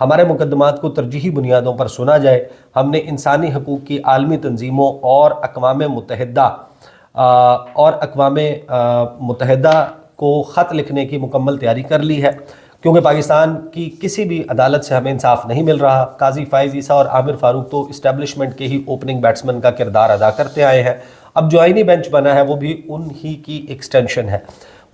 ہمارے مقدمات کو ترجیحی بنیادوں پر سنا جائے. ہم نے انسانی حقوق کی عالمی تنظیموں اور اقوام متحدہ کو خط لکھنے کی مکمل تیاری کر لی ہے، کیونکہ پاکستان کی کسی بھی عدالت سے ہمیں انصاف نہیں مل رہا. قاضی فائز عیسیٰ اور عامر فاروق تو اسٹیبلشمنٹ کے ہی اوپننگ بیٹسمین کا کردار ادا کرتے آئے ہیں. اب جو آئینی بینچ بنا ہے وہ بھی ان ہی کی ایکسٹینشن ہے.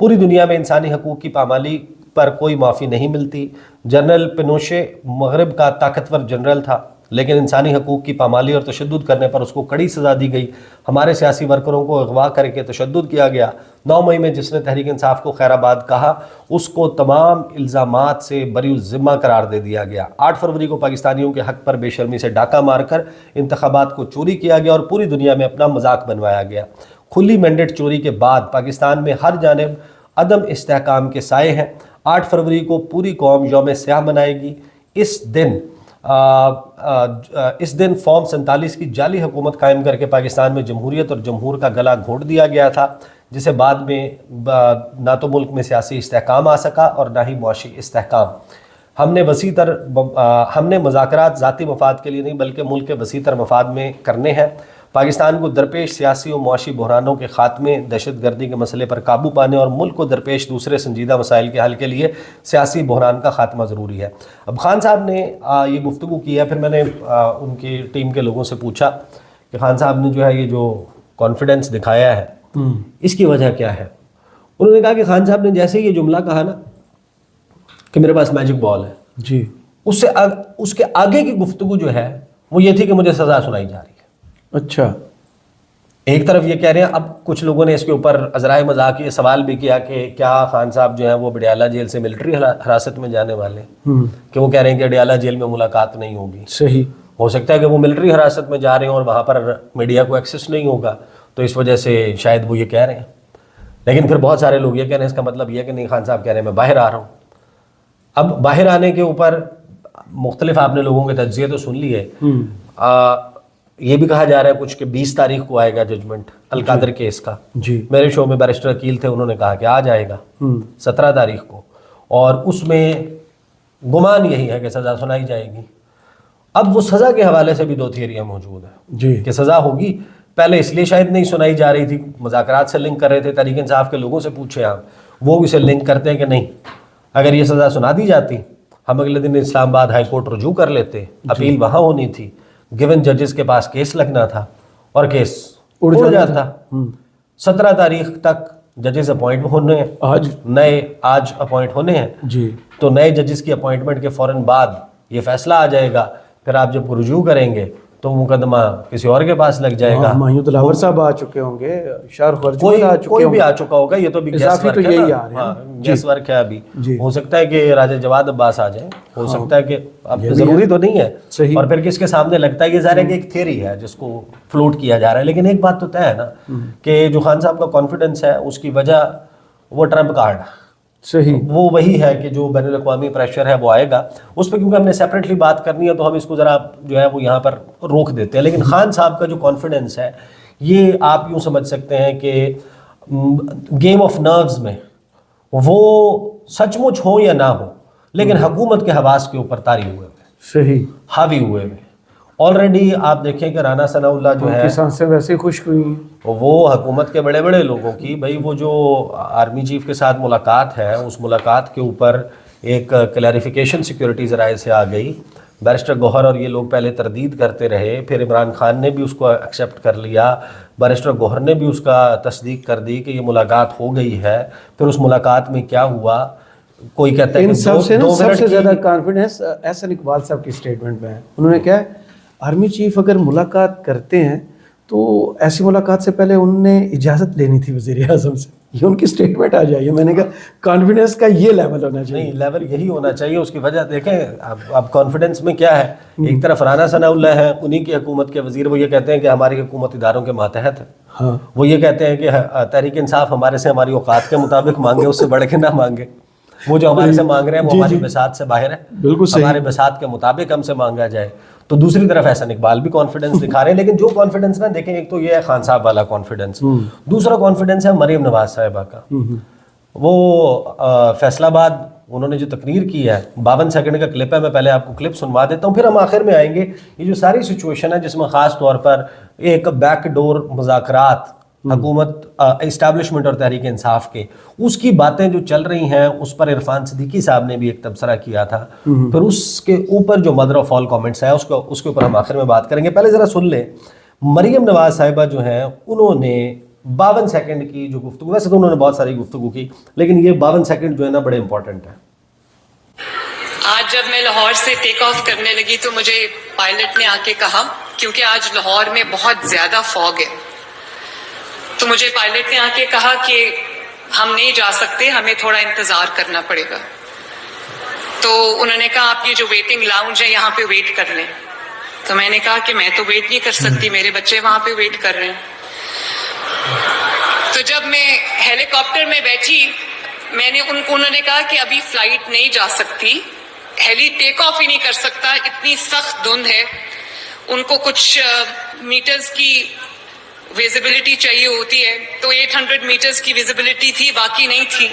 پوری دنیا میں انسانی حقوق کی پامالی پر کوئی معافی نہیں ملتی. جنرل پینوشے مغرب کا طاقتور جنرل تھا، لیکن انسانی حقوق کی پامالی اور تشدد کرنے پر اس کو کڑی سزا دی گئی. ہمارے سیاسی ورکروں کو اغوا کر کے تشدد کیا گیا. 9 مئی میں جس نے تحریک انصاف کو خیر آباد کہا، اس کو تمام الزامات سے بری الذمہ قرار دے دیا گیا. 8 فروری کو پاکستانیوں کے حق پر بے شرمی سے ڈاکہ مار کر انتخابات کو چوری کیا گیا اور پوری دنیا میں اپنا مذاق بنوایا گیا. کھلی مینڈیٹ چوری کے بعد پاکستان میں ہر جانب عدم استحکام کے سائے ہیں. 8 فروری کو پوری قوم یوم سیاہ منائے گی. اس دن فارم 47 کی جعلی حکومت قائم کر کے پاکستان میں جمہوریت اور جمہور کا گلا گھونٹ دیا گیا تھا، جسے بعد میں نہ تو ملک میں سیاسی استحکام آ سکا اور نہ ہی معاشی استحکام. ہم نے مذاکرات ذاتی مفاد کے لیے نہیں بلکہ ملک کے وسیع تر مفاد میں کرنے ہیں. پاکستان کو درپیش سیاسی و معاشی بحرانوں کے خاتمے، دہشت گردی کے مسئلے پر قابو پانے اور ملک کو درپیش دوسرے سنجیدہ مسائل کے حل کے لیے سیاسی بحران کا خاتمہ ضروری ہے. اب خان صاحب نے یہ گفتگو کی ہے. پھر میں نے ان کی ٹیم کے لوگوں سے پوچھا کہ خان صاحب نے جو ہے یہ جو کانفیڈنس دکھایا ہے اس کی وجہ کیا ہے. انہوں نے کہا کہ خان صاحب نے جیسے یہ جملہ کہا نا کہ میرے پاس میجک بال ہے، جی، اس کے آگے کی گفتگو جو ہے وہ یہ تھی کہ مجھے سزا سنائی جا رہی ہے. اچھا. ایک طرف یہ کہہ رہے ہیں، اب کچھ لوگوں نے اس کے اوپر عذرائے مذاق یہ سوال بھی کیا کہ کیا خان صاحب جو ہیں وہ اڈیالہ جیل سے ملٹری حراست میں جانے والے ہیں، کہ وہ کہہ رہے ہیں کہ اڈیالہ جیل میں ملاقات نہیں ہوگی. صحیح ہو سکتا ہے کہ وہ ملٹری حراست میں جا رہے ہیں اور وہاں پر میڈیا کو ایکسیس نہیں ہوگا، تو اس وجہ سے شاید وہ یہ کہہ رہے ہیں. لیکن پھر بہت سارے لوگ یہ کہہ رہے ہیں اس کا مطلب یہ کہ نہیں، خان صاحب کہہ رہے ہیں میں باہر آ رہا ہوں. اب باہر آنے کے اوپر مختلف آپ نے لوگوں کے تجزیے تو سن لیے. یہ بھی کہا جا رہا ہے کچھ کہ 20 تاریخ کو آئے گا ججمنٹ القادر کیس کا. جی، میرے شو میں بیرسٹر عقیل تھے، انہوں نے کہا کہ آ جائے گا 17 تاریخ کو، اور اس میں گمان یہی ہے کہ سزا سنائی جائے گی. اب وہ سزا کے حوالے سے بھی 2 تھیوریاں موجود ہیں جی، کہ سزا ہوگی. پہلے اس لیے شاید نہیں سنائی جا رہی تھی، مذاکرات سے لنک کر رہے تھے. تحریک انصاف کے لوگوں سے پوچھے آپ، وہ اسے لنک کرتے ہیں کہ نہیں، اگر یہ سزا سنا دی جاتی ہم اگلے دن اسلام آباد ہائی کورٹ رجوع کر لیتے، اپیل وہاں ہونی تھی، گیون ججز کے پاس کیس لگنا تھا اور کیس اڑ جاتا. 17 تاریخ تک ججز اپوائنٹ ہونے ہیں، آج اپوائنٹ ہونے ہیں. جی، تو نئے ججز کی اپوائنٹمنٹ کے فوراً بعد یہ فیصلہ آ جائے گا. پھر آپ جب رجوع کریں گے تو مقدمہ کسی اور کے پاس لگ جائے گا. ماہیو دلاور صاحب آ چکے ہوں گے، شارخ ورجی آ چکے کوئی ہوں بھی آ چکا ہوگا. یہ تو بھی اضافی تو یہی آ رہے ہیں. گیس ورک ہے ابھی. ہو سکتا ہے کہ راجہ جواد عباس آ جائیں، ہو سکتا ہے کہ اب ضروری تو نہیں ہے. صحیح. اور پھر کس کے سامنے لگتا ہے، یہ ظاہر ہے کہ ایک تھیوری ہے جس کو فلوٹ کیا جا رہا ہے. لیکن ایک بات تو طے ہے نا کہ جو خان صاحب کا کانفیڈنس ہے اس کی وجہ وہ ٹرمپ کارڈ، صحیح، وہ وہی ہے کہ جو بین الاقوامی پریشر ہے وہ آئے گا اس پہ. کیونکہ ہم نے سیپریٹلی بات کرنی ہے تو ہم اس کو ذرا جو ہے وہ یہاں پر روک دیتے ہیں. لیکن خان صاحب کا جو کانفیڈنس ہے یہ آپ یوں سمجھ سکتے ہیں کہ گیم آف نروز میں وہ سچ مچ ہو یا نہ ہو لیکن حکومت کے حواس کے اوپر طاری ہوئے ہوئے، صحیح، حاوی ہوئے ہوئے. آلریڈی آپ دیکھیں کہ رانا ثناء اللہ جو ہے سانسیں ویسے خشک ہوئی ہیں، وہ حکومت کے بڑے بڑے لوگوں کی، بھائی وہ جو آرمی چیف کے ساتھ ملاقات ہے اس ملاقات کے اوپر ایک کلیریفیکیشن سیکیورٹی ذرائع سے آ گئی. بیرسٹر گوہر اور یہ لوگ پہلے تردید کرتے رہے، پھر عمران خان نے بھی اس کو ایکسیپٹ کر لیا، بیرسٹر گوہر نے بھی اس کا تصدیق کر دی کہ یہ ملاقات ہو گئی ہے. پھر اس ملاقات میں کیا ہوا، کوئی کہتا ہے ان کہ سب سے سب سے زیادہ کانفیڈنس احسن اقبال صاحب کی اسٹیٹمنٹ میں ہے. انہوں نے کہا ہے آرمی چیف اگر ملاقات کرتے ہیں تو ایسی ملاقات سے پہلے انہوں نے اجازت لینی تھی وزیر اعظم سے. یہ ان کی اسٹیٹمنٹ آ جائے. میں نے کہا کانفیڈنس کا یہ لیول ہونا چاہیے. نہیں، لیول یہی ہونا چاہیے. اس کی وجہ دیکھیں اب کانفیڈنس میں کیا ہے. ایک طرف رانا ثناء اللہ ہے، انہی کی حکومت کے وزیر، وہ یہ کہتے ہیں کہ ہماری حکومت اداروں کے ماتحت ہے. ہاں، وہ یہ کہتے ہیں کہ تحریک انصاف ہمارے سے ہماری اوقات کے مطابق مانگے، اس سے بڑھ کے نہ مانگے. وہ جو ہمارے سے مانگ رہے ہیں وہ ہماری بساط سے باہر ہے، بالکل صحیح، ہمارے بساط کے مطابق ہم سے مانگا جائے. تو دوسری طرف احسن اقبال بھی کانفیڈنس دکھا رہے ہیں. لیکن جو کانفیڈنس نا دیکھیں، ایک تو یہ ہے خان صاحب والا کانفیڈنس، دوسرا کانفیڈنس ہے مریم نواز صاحبہ کا. وہ فیصل آباد انہوں نے جو تقریر کی ہے 52 سیکنڈ کا کلپ ہے, میں پہلے آپ کو کلپ سنوا دیتا ہوں, پھر ہم آخر میں آئیں گے. یہ جو ساری سچویشن ہے جس میں خاص طور پر ایک بیک ڈور مذاکرات حکومت اسٹیبلشمنٹ اور تحریک انصاف کے, اس کی باتیں جو چل رہی ہیں اس پر عرفان صدیقی صاحب نے بھی ایک تبصرہ کیا تھا, پھر اس کے اوپر جو مدر آف آل کامنٹس ہے اس کے اوپر ہم آخر میں بات کریں گے. پہلے ذرا سن لیں مریم نواز صاحبہ جو ہیں, انہوں نے 52 سیکنڈ کی جو گفتگو, ویسے تو انہوں نے بہت ساری گفتگو کی لیکن یہ 52 سیکنڈ جو ہے نا بڑے امپورٹنٹ ہے. آج جب میں لاہور سے ٹیک آف کرنے لگی تو مجھے پائلٹ نے آ کے کہا, کیونکہ آج لاہور میں بہت زیادہ فوگ ہے, تو مجھے پائلٹ نے آ کے کہا کہ ہم نہیں جا سکتے, ہمیں تھوڑا انتظار کرنا پڑے گا. تو انہوں نے کہا آپ یہ جو ویٹنگ لاؤنج ہے یہاں پہ ویٹ کر لیں. تو میں نے کہا کہ میں تو ویٹ نہیں کر سکتی, میرے بچے وہاں پہ ویٹ کر رہے ہیں. تو جب میں ہیلی کاپٹر میں بیٹھی, انہوں نے کہا کہ ابھی فلائٹ نہیں جا سکتی, ہیلی ٹیک آف ہی نہیں کر سکتا, اتنی سخت دھند ہے. ان کو کچھ میٹرز کی ویزیبلٹی چاہیے ہوتی ہے, تو 800 میٹرز کی ویزیبلٹی تھی, باقی نہیں تھی.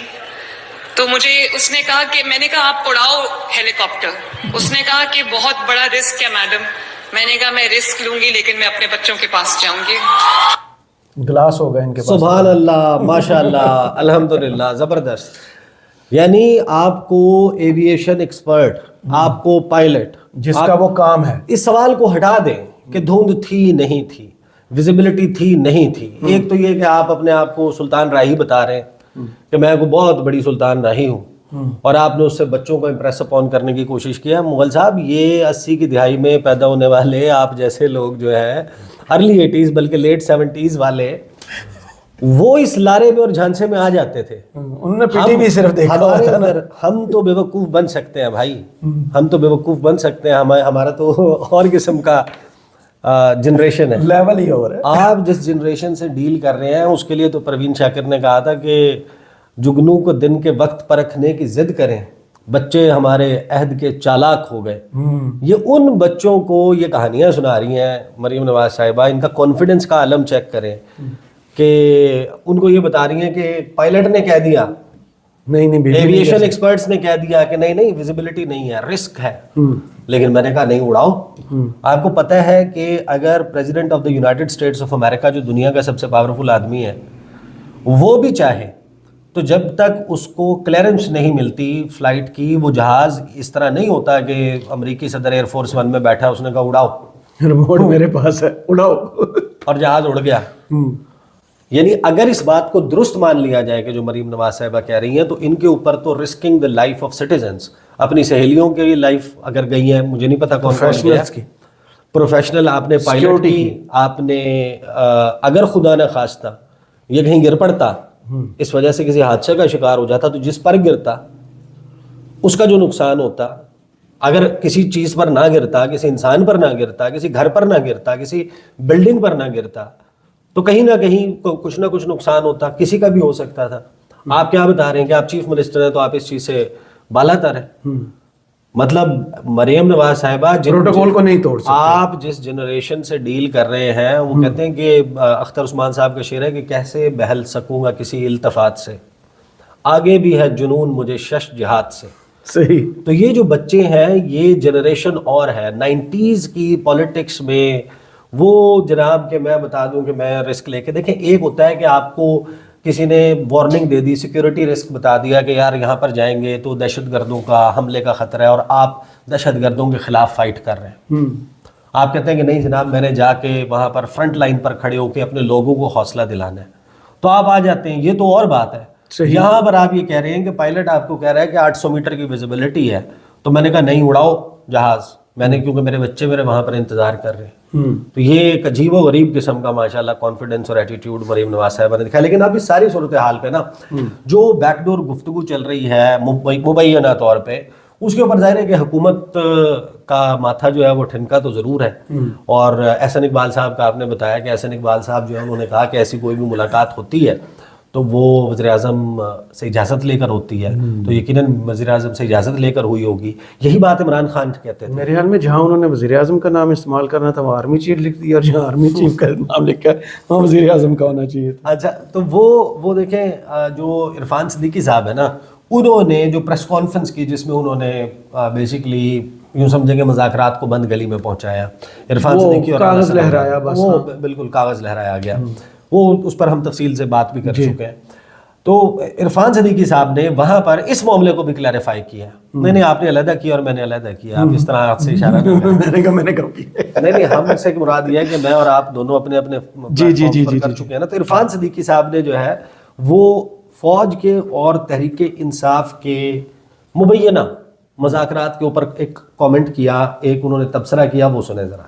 تو مجھے اس نے کہا کہ, میں نے کہا آپ اڑاؤ ہیلی کاپٹر. اس نے کہا کہ بہت بڑا رسک ہے میڈم. میں نے کہا میں رسک لوں گی لیکن میں اپنے بچوں کے پاس جاؤں گی. گلاس ہوگا ان کے پاس. سبحان اللہ, ماشاء اللہ, الحمدللہ, زبردست. یعنی آپ کو ایویشن ایکسپرٹ, آپ کو پائلٹ جس کا وہ کام ہے, اس سوال کو ہٹا دیں کہ دھند تھی نہیں تھی, ویزیبلٹی تھی نہیں تھی. ایک تو یہ کہ آپ اپنے آپ کو سلطان راہی بتا رہے ہیں کہ میں کوئی بہت بڑی سلطان راہی ہوں, اور آپ نے اس سے بچوں کو امپریس اپون کرنے کی کوشش کیا. مغل صاحب, یہ 80 کی دہائی میں پیدا ہونے والے آپ جیسے لوگ جو ہے ارلی 80s بلکہ لیٹ 70s والے, وہ اس لارے میں اور جھانسے میں آ جاتے تھے. انہوں نے پی ٹی وی صرف دیکھا ہوتا نا. ہم تو بے وقوف بن سکتے ہیں بھائی, ہم تو بے وقوف بن سکتے ہیں. ہمارا تو اور قسم کا جنریشن ہے, لیول ہی اور ہے. آپ جس جنریشن سے ڈیل کر رہے ہیں اس کے لیے تو پروین شاکر نے کہا تھا کہ جگنو کو دن کے وقت پرکھنے کی ضد کریں, بچے ہمارے عہد کے چالاک ہو گئے. یہ ان بچوں کو یہ کہانیاں سنا رہی ہیں مریم نواز صاحبہ, ان کا کانفیڈنس کا عالم چیک کریں کہ ان کو یہ بتا رہی ہیں کہ پائلٹ نے کہہ دیا, نہیں ایویشن ایکسپرٹس نے کہہ دیا کہ نہیں ویزیبلٹی نہیں ہے, رسک ہے, لیکن میں نے کہا نہیں اڑاؤ. آپ کو پتہ ہے کہ اگر president of the United States of America جو دنیا کا سب سے پاورفل آدمی ہے, وہ بھی چاہے تو جب تک اس کو کلیئرنس نہیں ملتی فلائٹ کی, وہ جہاز اس طرح نہیں ہوتا کہ امریکی صدر ایئر فورس 1 میں بیٹھا, اس نے کہا اڑاؤ, ریموٹ میرے پاس ہے, اڑاؤ, اور جہاز اڑ گیا. یعنی اگر اس بات کو درست مان لیا جائے کہ جو مریم نواز صاحبہ کہہ رہی ہیں, تو ان کے اوپر تو risking the life of citizens, اپنی سہیلیوں کی لائف اگر گئی ہیں, مجھے نہیں پتا کون کون پروفیشنل, آپ نے پائلٹ کی, آپ نے اگر خدا نہ خواستہ یہ کہیں گر پڑتا, اس وجہ سے کسی حادثے کا شکار ہو جاتا, تو جس پر گرتا اس کا جو نقصان ہوتا, اگر کسی چیز پر نہ گرتا, کسی انسان پر نہ گرتا, کسی گھر پر نہ گرتا, کسی بلڈنگ پر نہ گرتا, تو کہیں نہ کہیں کچھ نہ کچھ نقصان ہوتا, کسی کا بھی ہو سکتا تھا. آپ کیا بتا رہے ہیں کہ آپ چیف منسٹر ہیں تو آپ اس چیز سے بالا تر ہیں. مطلب مریم نواز صاحبہ پروٹوکول کو نہیں توڑ سکتے. آپ جس جنریشن سے ڈیل کر رہے ہیں, وہ کہتے ہیں کہ اختر عثمان صاحب کا شعر ہے کہ کیسے بہل سکوں گا کسی التفات سے, آگے بھی ہے جنون مجھے شش جہاد سے. صحیح. تو یہ جو بچے ہیں یہ جنریشن اور ہے 90s کی پولیٹکس میں. وہ جناب کہ میں بتا دوں کہ میں رسک لے کے, دیکھیں ایک ہوتا ہے کہ آپ کو کسی نے وارننگ دے دی, سیکیورٹی رسک بتا دیا کہ یار یہاں پر جائیں گے تو دہشت گردوں کا حملے کا خطرہ ہے, اور آپ دہشت گردوں کے خلاف فائٹ کر رہے ہیں. آپ کہتے ہیں کہ نہیں جناب میں نے جا کے وہاں پر فرنٹ لائن پر کھڑے ہو کے اپنے لوگوں کو حوصلہ دلانا ہے, تو آپ آ جاتے ہیں. یہ تو اور بات ہے. یہاں پر آپ یہ کہہ رہے ہیں کہ پائلٹ آپ کو کہہ رہا ہے کہ 800 میٹر کی ویزیبلٹی ہے, تو میں نے کہا نہیں اڑاؤ جہاز, میں نے کیونکہ میرے بچے میرے وہاں پر انتظار کر رہے ہیں. تو یہ ایک عجیب و غریب قسم کا ماشاءاللہ کانفیڈنس اور ایٹیٹیوڈ مریم نواز صاحبہ نے دکھایا. لیکن اب اس ساری صورتحال پہ نا جو بیک ڈور گفتگو چل رہی ہے مبینہ طور پہ, اس کے اوپر ظاہر ہے کہ حکومت کا ماتھا جو ہے وہ ٹھنکا تو ضرور ہے. اور احسن اقبال صاحب کا آپ نے بتایا کہ احسن اقبال صاحب جو ہے انہوں نے کہا کہ ایسی کوئی بھی ملاقات ہوتی ہے تو وہ وزیر اعظم سے اجازت لے کر ہوتی ہے, تو یقیناً وزیر اعظم سے اجازت لے کر ہوئی ہوگی. یہی بات عمران خان کہتے تھے. میرے خیال میں جہاں انہوں نے وزیر اعظم کا نام استعمال کرنا تھا وہ آرمی چیف لکھ دیا, اور جہاں آرمی چیف کا نام لکھا ہے وہاں وزیر اعظم کا ہونا چاہیے تھا. اچھا, تو وہ دیکھیں جو عرفان صدیقی صاحب ہے نا, انہوں نے جو پریس کانفرنس کی جس میں انہوں نے بیسیکلی یوں سمجھیں کہ مذاکرات کو بند گلی میں پہنچایا، عرفان صدیقی اور کاغذ لہرایا، بس وہ بالکل کاغذ لہرایا گیا، وہ اس پر ہم تفصیل سے بات بھی کر چکے ہیں. تو عرفان صدیقی صاحب نے وہاں پر اس معاملے کو بھی کلیریفائی کیا. نہیں آپ نے علیحدہ کیا اور میں نے علیحدہ کیا، آپ اس طرح ہاتھ سے اشارہ میں نے کب کیا؟ نہیں ہم سے مراد یہ ہے کہ میں اور آپ دونوں اپنے اپنے کر چکے ہیں نا. تو عرفان صدیقی صاحب نے جو ہے وہ فوج کے اور تحریک انصاف کے مبینہ مذاکرات کے اوپر ایک کامنٹ کیا، ایک انہوں نے تبصرہ کیا، وہ سنیں ذرا.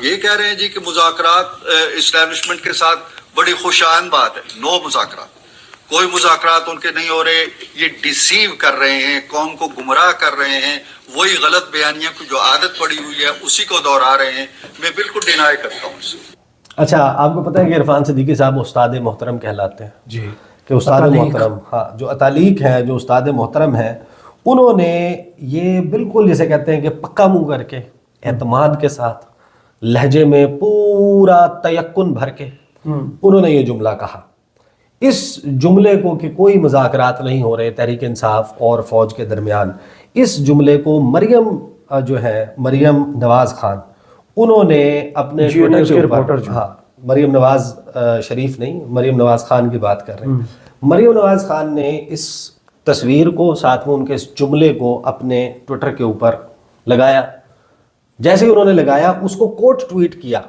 یہ کہہ رہے ہیں جی کہ مذاکرات اسٹیبلشمنٹ کے ساتھ بڑی خوشایند بات ہے. نو مذاکرات، کوئی مذاکرات ان کے نہیں ہو رہے. یہ ڈیسیو کر رہے ہیں، قوم کو گمراہ کر رہے ہیں، وہی غلط بیانیاں کو جو عادت پڑی ہوئی ہے اسی کو دہرا رہے ہیں. میں بالکل ڈینائی کرتا ہوں اس سے. اچھا آپ کو پتہ ہے کہ عرفان صدیقی صاحب استاد محترم کہلاتے ہیں جی، کہ استاد محترم، ہاں جو اتالیق ہیں، جو استاد محترم ہیں، انہوں نے یہ بالکل جسے کہتے ہیں کہ پکا منہ کر کے اعتماد کے ساتھ لہجے میں پورا تیقن بھر کے انہوں نے یہ جملہ کہا. اس جملے کو کہ کوئی مذاکرات نہیں ہو رہے تحریک انصاف اور فوج کے درمیان، اس جملے کو مریم جو ہے مریم نواز خان، انہوں نے اپنے ٹویٹر کے اوپر، ہاں مریم نواز شریف نہیں، مریم نواز خان کی بات کر رہے ہیں. مریم نواز خان نے اس تصویر کو ساتھ میں ان کے اس جملے کو اپنے ٹویٹر کے اوپر لگایا. جیسے ہی انہوں نے لگایا اس کو کوٹ ٹویٹ کیا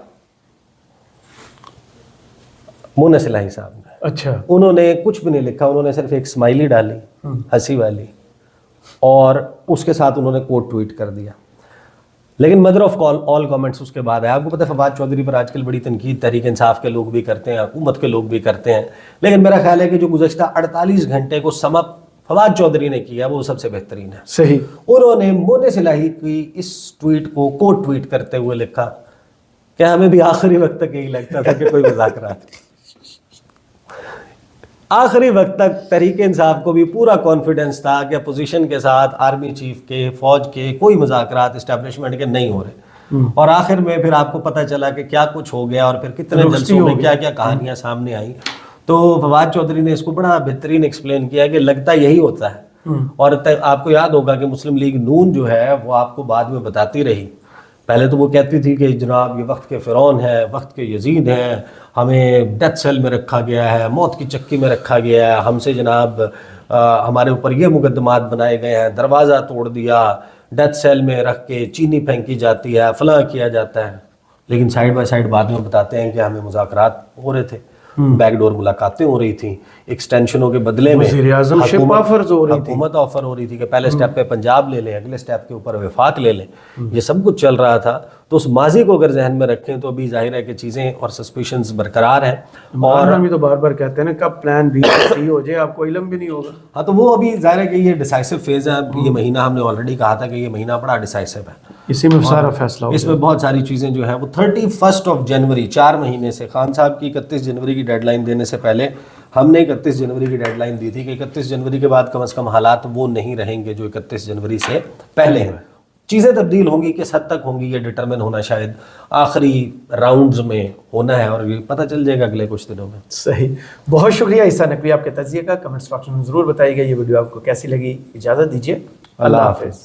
مونا سلاہی صاحب نے. اچھا، انہوں نے کچھ بھی نہیں لکھا، انہوں نے صرف ایک اسمائلی ڈالی ہنسی والی، اور اس کے ساتھ انہوں نے کوٹ ٹویٹ کر دیا. لیکن مدر آف آل کامنٹس اس کے بعد ہے. آپ کو پتہ ہے فواد چودھری پر آج کل بڑی تنقید تحریک انصاف کے لوگ بھی کرتے ہیں، حکومت کے لوگ بھی کرتے ہیں، لیکن میرا خیال ہے کہ جو گزشتہ 48 گھنٹے کو سم اپ فواد چودھری نے کیا وہ سب سے بہترین ہے. صحیح. انہوں نے مونا سلاہی کی اس ٹویٹ کو کوٹ ٹویٹ کرتے ہوئے لکھا کہ ہمیں بھی آخری وقت تک یہی لگتا تھا کہ کوئی مذاکرات نہیں. آخری وقت تک تحریک انصاف کو بھی پورا کانفیڈنس تھا کہ اپوزیشن کے ساتھ آرمی چیف کے، فوج کے کوئی مذاکرات اسٹیبلشمنٹ کے نہیں ہو رہے. اور آخر میں پھر آپ کو پتہ چلا کہ کیا کچھ ہو گیا اور پھر کتنے جلسوں میں کیا کیا کہانیاں سامنے آئیں. تو فواد چودھری نے اس کو بڑا بہترین ایکسپلین کیا کہ لگتا یہی ہوتا ہے. اور آپ کو یاد ہوگا کہ مسلم لیگ نون جو ہے وہ آپ کو بعد میں بتاتی رہی. پہلے تو وہ کہتی تھی کہ جناب یہ وقت کے فرعون ہے، وقت کے یزید ہیں، ہمیں ڈیتھ سیل میں رکھا گیا ہے، موت کی چکی میں رکھا گیا ہے، ہم سے جناب ہمارے اوپر یہ مقدمات بنائے گئے ہیں، دروازہ توڑ دیا، ڈیتھ سیل میں رکھ کے چینی پھینکی جاتی ہے، فلاں کیا جاتا ہے. لیکن سائیڈ بائی سائیڈ بعد میں بتاتے ہیں کہ ہمیں مذاکرات ہو رہے تھے، بیک ڈور ملاقاتیں ہو رہی تھیں، ایکسٹینشنوں کے بدلے میں حکومت آفر ہو رہی تھی کہ پہلے سٹیپ پہ پنجاب لے لیں، اگلے سٹیپ کے اوپر وفاق لے لیں. یہ سب کچھ چل رہا تھا. تو اس ماضی کو اگر ذہن میں رکھیں تو ابھی ظاہر ہے کہ چیزیں اور سسپیشنز برقرار ہیں. اور ہم تو بار بار کہتے ہیں نا کب پلان بی سی ہو جائے آپ کو علم بھی نہیں ہوگا. ہاں تو وہ ابھی ظاہر ہے کہ یہ ڈیسائسو فیز ہے. یہ مہینہ ہم نے آلریڈی کہا تھا کہ یہ مہینہ بڑا ڈیسائسو ہے، اسی میں سارا فیصلہ اس میں بہت ساری چیزیں جو ہیں وہ 31 جنوری 4 مہینے سے خان صاحب کی 31 جنوری کی ڈیڈ لائن دینے سے پہلے ہم نے 31 جنوری کی ڈیڈ لائن دی تھی کہ 31 جنوری کے بعد کم از کم حالات وہ نہیں رہیں گے جو 31 جنوری سے پہلے ہیں. چیزیں تبدیل ہوں گی، کس حد تک ہوں گی یہ ڈٹرمن ہونا شاید آخری راؤنڈز میں ہونا ہے، اور یہ پتہ چل جائے گا اگلے کچھ دنوں میں. صحیح. بہت شکریہ عیسیٰ نقوی آپ کے تجزیے کا. کمنٹس باکس میں ضرور بتائیے گا یہ ویڈیو آپ کو کیسی لگی. اجازت دیجیے، اللہ حافظ.